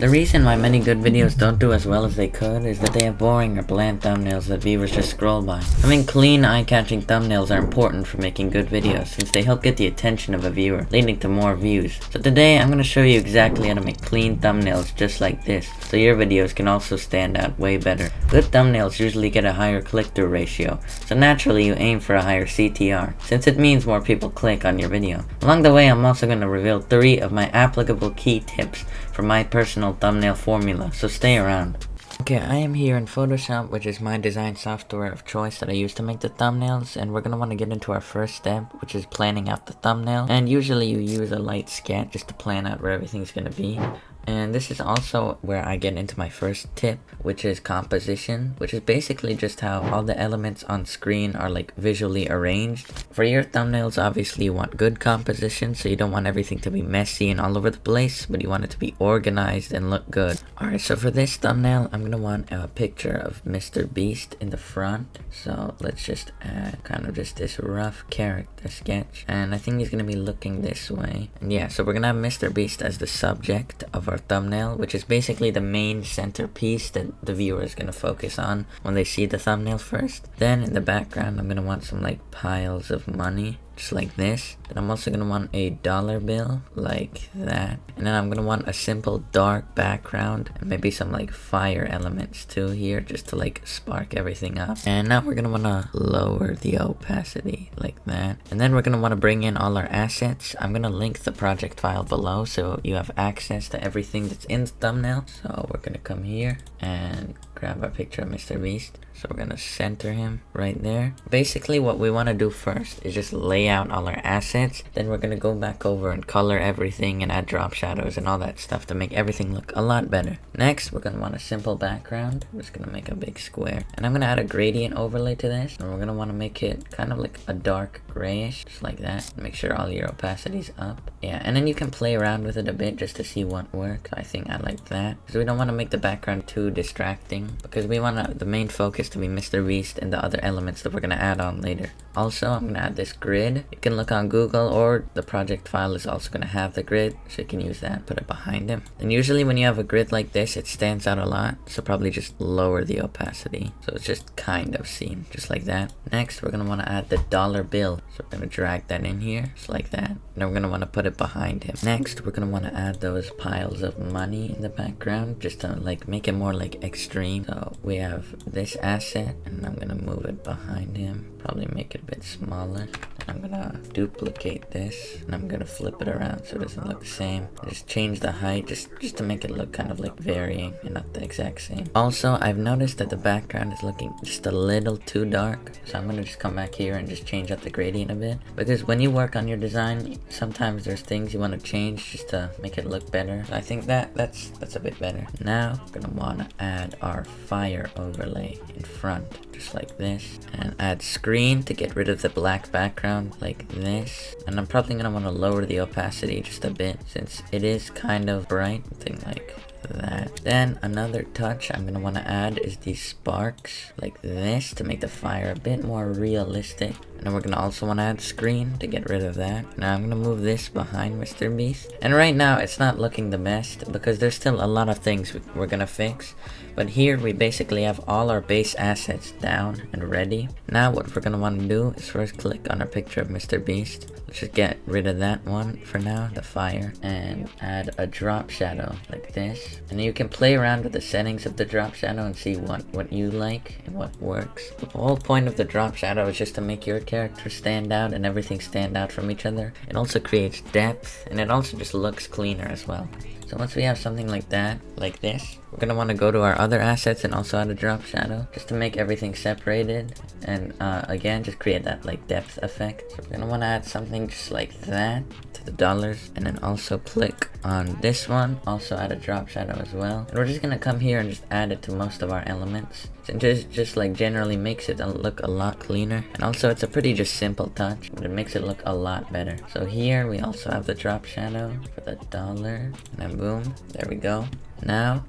The reason why many good videos don't do as well as they could is that they have boring or bland thumbnails that viewers just scroll by. Having clean, eye-catching thumbnails are important for making good videos since they help get the attention of a viewer, leading to more views. So today I'm going to show you exactly how to make clean thumbnails just like this, so your videos can also stand out way better. Good thumbnails usually get a higher click-through ratio, so naturally you aim for a higher CTR, since it means more people click on your video. Along the way I'm also going to reveal 3 of my applicable key tips for my personal thumbnail formula, so stay around. Okay, I am here in Photoshop, which is my design software of choice that I use to make the thumbnails, and we're going to want to get into our first step, which is planning out the thumbnail. And usually you use a light sketch just to plan out where everything's going to be. And this is also where I get into my first tip, which is composition, which is basically just how all the elements on screen are like visually arranged. For your thumbnails, obviously you want good composition, so you don't want everything to be messy and all over the place, but you want it to be organized and look good. Alright, so for this thumbnail, I'm gonna want a picture of Mr. Beast in the front. So let's just add kind of just this rough character sketch. And I think he's gonna be looking this way. And yeah, so we're gonna have Mr. Beast as the subject of our thumbnail, which is basically the main centerpiece that the viewer is going to focus on when they see the thumbnail first. Then in the background I'm going to want some like piles of money, just like this. Then I'm also going to want a dollar bill like that, and then I'm going to want a simple dark background and maybe some like fire elements too here, just to like spark everything up. And now we're going to want to lower the opacity like that, and then we're going to want to bring in all our assets. I'm going to link the project file below so you have access to everything that's in the thumbnail. So we're going to come here and grab our picture of Mr. Beast. So we're going to center him right there. Basically what we want to do first is just lay out all our assets. Then we're going to go back over and color everything and add drop shadows and all that stuff to make everything look a lot better. Next, we're going to want a simple background. I'm just going to make a big square. And I'm going to add a gradient overlay to this. And we're going to want to make it kind of like a dark grayish, just like that. Make sure all your opacity's up. Yeah, and then you can play around with it a bit just to see what works. I think I like that, because we don't want to make the background too distracting, because we want the main focus to be Mr. Beast and the other elements that we're going to add on later. Also, I'm going to add this grid. You can look on Google, or the project file is also going to have the grid, so you can use that, put it behind him. And usually when you have a grid like this, it stands out a lot, so probably just lower the opacity, so it's just kind of seen, just like that. Next, we're going to want to add the dollar bill, so we're going to drag that in here, just like that. And then we're going to want to put it behind him. Next, we're going to want to add those piles of money in the background, just to like make it more like extreme. So we have this asset, and I'm going to move it behind him, probably make it a bit smaller. I'm gonna duplicate this, and I'm gonna flip it around so it doesn't look the same. Just change the height just to make it look kind of like varying and not the exact same. Also, I've noticed that the background is looking just a little too dark, so I'm gonna just come back here and just change up the gradient a bit, because when you work on your design, sometimes there's things you want to change just to make it look better. So I think that's a bit better. Now we're gonna want to add our fire overlay in front, just like this, and add screen to get rid of the black background like this. And I'm probably gonna want to lower the opacity just a bit since it is kind of bright, something like that. Then another touch I'm gonna want to add is these sparks like this to make the fire a bit more realistic. And then we're gonna also want to add screen to get rid of that. Now I'm gonna move this behind Mr. Beast, and right now it's not looking the best because there's still a lot of things we're gonna fix, but here we basically have all our base assets down and ready. Now what we're gonna want to do is first click on our picture of Mr. Beast. Let's just get rid of that one for now, the fire, and add a drop shadow like this. And you can play around with the settings of the drop shadow and see what you like and what works. The whole point of the drop shadow is just to make your character stand out and everything stand out from each other. It also creates depth, and it also just looks cleaner as well. So once we have something like that, like this, we're going to want to go to our other assets and also add a drop shadow just to make everything separated, and again just create that like depth effect. So we're going to want to add something just like that to the dollars, and then also click on this one, also add a drop shadow as well. And we're just going to come here and just add it to most of our elements. And just like generally makes it look a lot cleaner, and also it's a pretty just simple touch, but it makes it look a lot better. So here we also have the drop shadow for the dollar, and then boom, there we go. Now,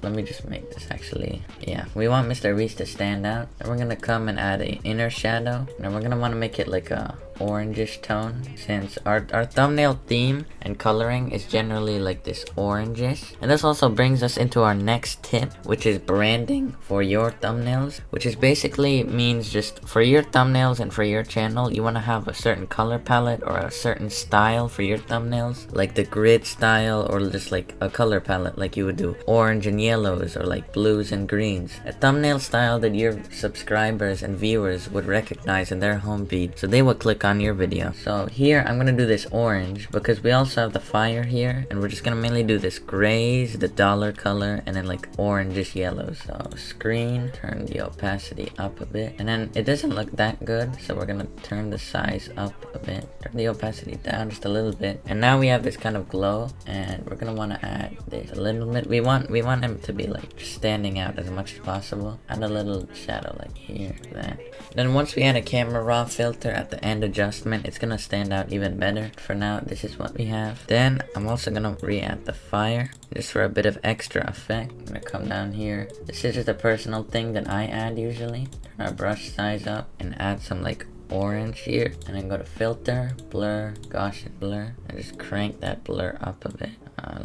let me just make this actually, yeah, we want Mr. Beast to stand out. Then we're gonna come and add a inner shadow. And we're gonna want to make it like a orangish tone, since our thumbnail theme and coloring is generally like this orangish. And this also brings us into our next tip, which is branding for your thumbnails, which is basically means just for your thumbnails and for your channel, you want to have a certain color palette or a certain style for your thumbnails, like the grid style, or just like a color palette like you would do orange and yellows, or like blues and greens, a thumbnail style that your subscribers and viewers would recognize in their home feed, so they will click on your video. So here I'm gonna do this orange because we also have the fire here, and we're just gonna mainly do this grays, the dollar color, and then like orangish yellows. So screen, turn the opacity up a bit, and then it doesn't look that good, so we're gonna turn the size up a bit, turn the opacity down just a little bit, and now we have this kind of glow. And we're gonna want to add this a little bit. We want him to be like standing out as much as possible. Add a little shadow like here, that. Then once we add a camera raw filter at the end adjustment, it's gonna stand out even better. For now, this is what we have. Then I'm also gonna re-add the fire just for a bit of extra effect. I'm gonna come down here. This is just a personal thing that I add usually. Turn our brush size up and add some like orange here, and then go to filter, blur, Gaussian blur, and just crank that blur up a bit.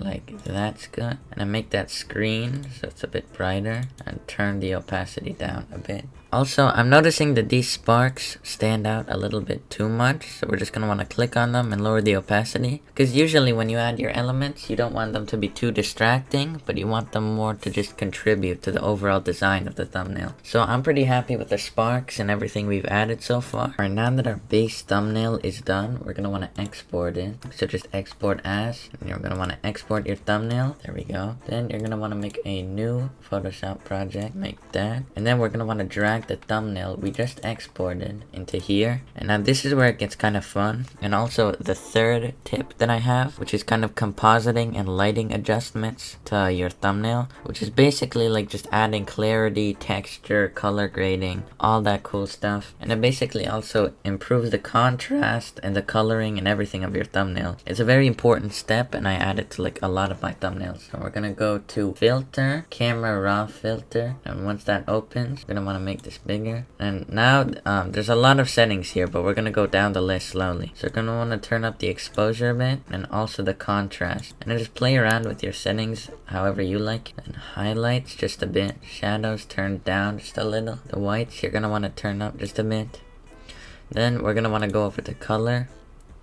Like that's good. And I make that screen so it's a bit brighter, and turn the opacity down a bit. Also, I'm noticing that these sparks stand out a little bit too much, so we're just going to want to click on them and lower the opacity. Because usually when you add your elements, you don't want them to be too distracting, but you want them more to just contribute to the overall design of the thumbnail. So I'm pretty happy with the sparks and everything we've added so far. Alright, now that our base thumbnail is done, we're going to want to export it. So just export as, and you're going to want to export your thumbnail. There we go. Then you're going to want to make a new Photoshop project, make that. And then we're going to want to drag the thumbnail we just exported into here. And now this is where it gets kind of fun. And also the third tip that I have, which is kind of compositing and lighting adjustments to your thumbnail, which is basically like just adding clarity, texture, color grading, all that cool stuff. And it basically also improves the contrast and the coloring and everything of your thumbnail. It's a very important step, and I add it to like a lot of my thumbnails. So we're gonna go to filter, camera raw filter, and once that opens, we're gonna want to make this bigger. And now there's a lot of settings here, but we're gonna go down the list slowly. So you're gonna want to turn up the exposure a bit, and also the contrast, and then just play around with your settings however you like. And highlights just a bit, shadows turn down just a little, the whites you're gonna want to turn up just a bit. Then we're gonna want to go over to color.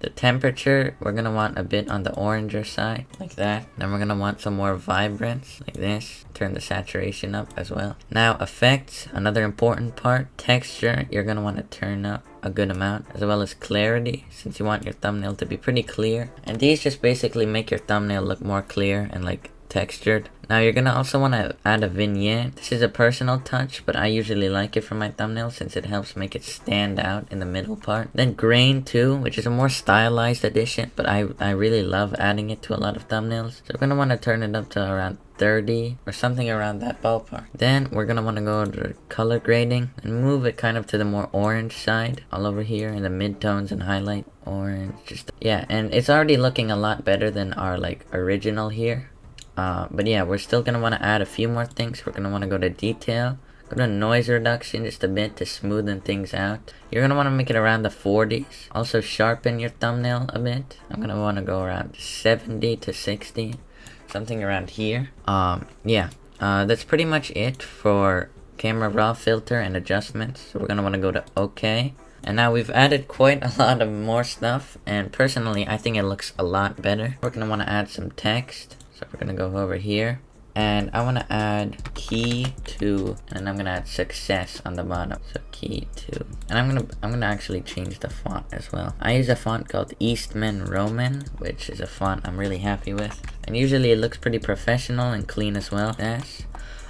The temperature, we're gonna want a bit on the oranger side, like that. Then we're gonna want some more vibrance, like this. Turn the saturation up as well. Now effects, another important part. Texture, you're gonna want to turn up a good amount, as well as clarity, since you want your thumbnail to be pretty clear. And these just basically make your thumbnail look more clear and like textured. Now you're gonna also want to add a vignette. This is a personal touch, but I usually like it for my thumbnail since it helps make it stand out in the middle part. Then grain too, which is a more stylized addition, but I really love adding it to a lot of thumbnails. So we're gonna want to turn it up to around 30 or something around that ballpark. Then we're gonna want to go to color grading and move it kind of to the more orange side, all over here in the midtones and highlight orange. Just yeah, and it's already looking a lot better than our like original here. But yeah, we're still gonna want to add a few more things. We're gonna want to go to detail, go to noise reduction just a bit to smoothen things out. You're gonna want to make it around the 40s. Also sharpen your thumbnail a bit. I'm gonna want to go around 70 to 60, something around here. Yeah, that's pretty much it for camera raw filter and adjustments. So we're gonna want to go to OK. And now we've added quite a lot of more stuff, and personally I think it looks a lot better. We're gonna want to add some text. So we're gonna go over here, and I want to add key to, and I'm gonna add success on the bottom. So key to, and I'm gonna actually change the font as well. I use a font called Eastman Roman, which is a font I'm really happy with, and usually it looks pretty professional and clean as well. Yes.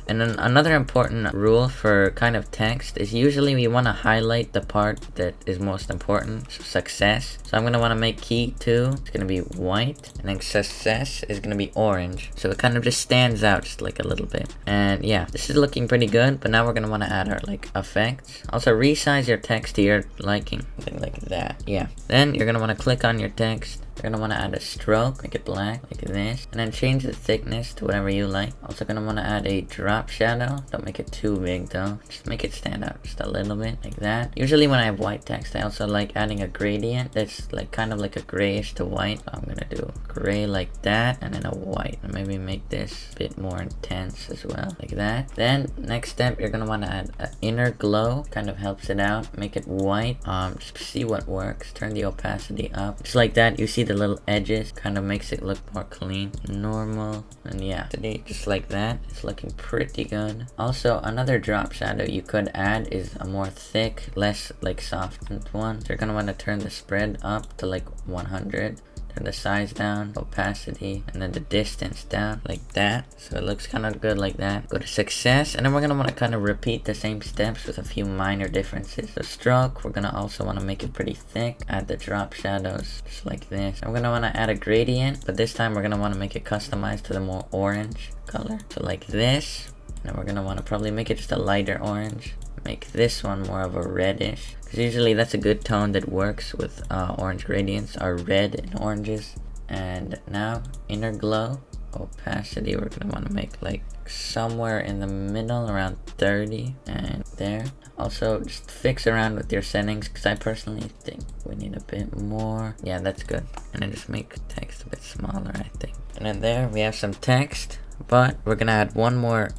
And then another important rule for kind of text is usually we want to highlight the part that is most important, so success. So I'm going to want to make key 2, it's going to be white, and then success is going to be orange. So it kind of just stands out just like a little bit. And yeah, this is looking pretty good, but now we're going to want to add our like effects. Also resize your text to your liking, something like that. Yeah. Then you're going to want to click on your text, You're gonna want to add a stroke, make it black like this, and then change the thickness to whatever you like. Also gonna want to add a drop shadow. Don't make it too big though, just make it stand out just a little bit like that. Usually when I have white text, I also like adding a gradient that's like kind of like a grayish to white. So I'm gonna do gray like that, and then a white, and maybe make this a bit more intense as well, like that. Then next step, you're gonna want to add an inner glow, kind of helps it out. Make it white. Just see what works. Turn the opacity up, just like that. You see the little edges, kind of makes it look more clean. Normal, and yeah, today just like that. It's looking pretty good. Also, another drop shadow you could add is a more thick, less like soft one. So you're gonna want to turn the spread up to like 100. Turn the size down, opacity, and then the distance down like that. So it looks kind of good like that. Go to success, and then we're gonna want to kind of repeat the same steps with a few minor differences. The stroke, we're gonna also want to make it pretty thick. Add the drop shadows, just like this. And we're gonna want to add a gradient, but this time we're gonna want to make it customized to the more orange color. So like this. And then we're gonna want to probably make it just a lighter orange. Make this one more of a reddish, because usually that's a good tone that works with orange gradients, are red and oranges. And now inner glow, opacity, we're gonna want to make like somewhere in the middle, around 30, and there. Also just fix around with your settings, because I personally think we need a bit more. Yeah, that's good. And then just make text a bit smaller, I think. And then there we have some text, but we're gonna add one more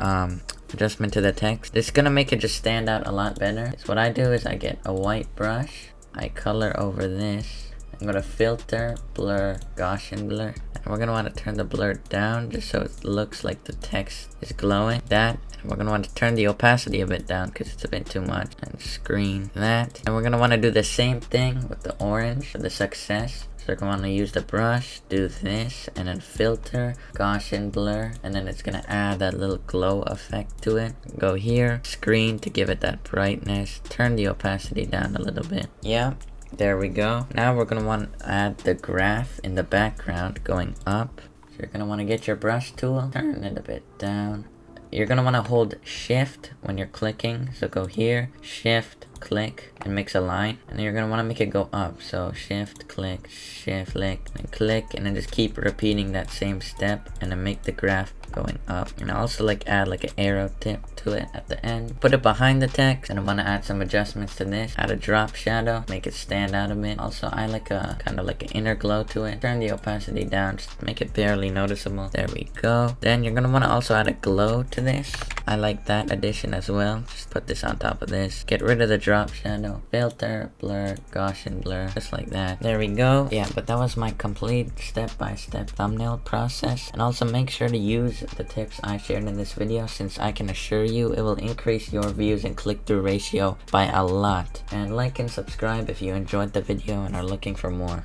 adjustment to the text. This is gonna make it just stand out a lot better. So what I do is I get a white brush, I color over this, I'm gonna filter, blur, Gaussian blur, and we're gonna want to turn the blur down just so it looks like the text is glowing. That, and we're gonna want to turn the opacity a bit down because it's a bit too much, and screen that. And we're gonna want to do the same thing with the orange for the success. So you're going to use the brush, do this, and then filter, Gaussian blur, and then it's going to add that little glow effect to it. Go here, screen to give it that brightness, turn the opacity down a little bit. Yeah, there we go. Now we're going to want to add the graph in the background going up. So you're going to want to get your brush tool, turn it a bit down. You're going to want to hold shift when you're clicking. So go here, shift, click, and makes a line. And then you're going to want to make it go up. So shift, click, and click. And then just keep repeating that same step. And then make the graph going up. And I also like add like an arrow tip to it at the end. Put it behind the text. And I want to add some adjustments to this. Add a drop shadow. Make it stand out a bit. Also, I like a kind of like an inner glow to it. Turn the opacity down. Just make it barely noticeable. There we go. Then you're going to want to also add a glow to this. I like that addition as well. Just put this on top of this. Get rid of the drop shadow. Filter, blur, Gaussian blur. Just like that. There we go. Yeah, but that was my complete step-by-step thumbnail process. And also make sure to use the tips I shared in this video, since I can assure you it will increase your views and click-through ratio by a lot. And like and subscribe if you enjoyed the video and are looking for more.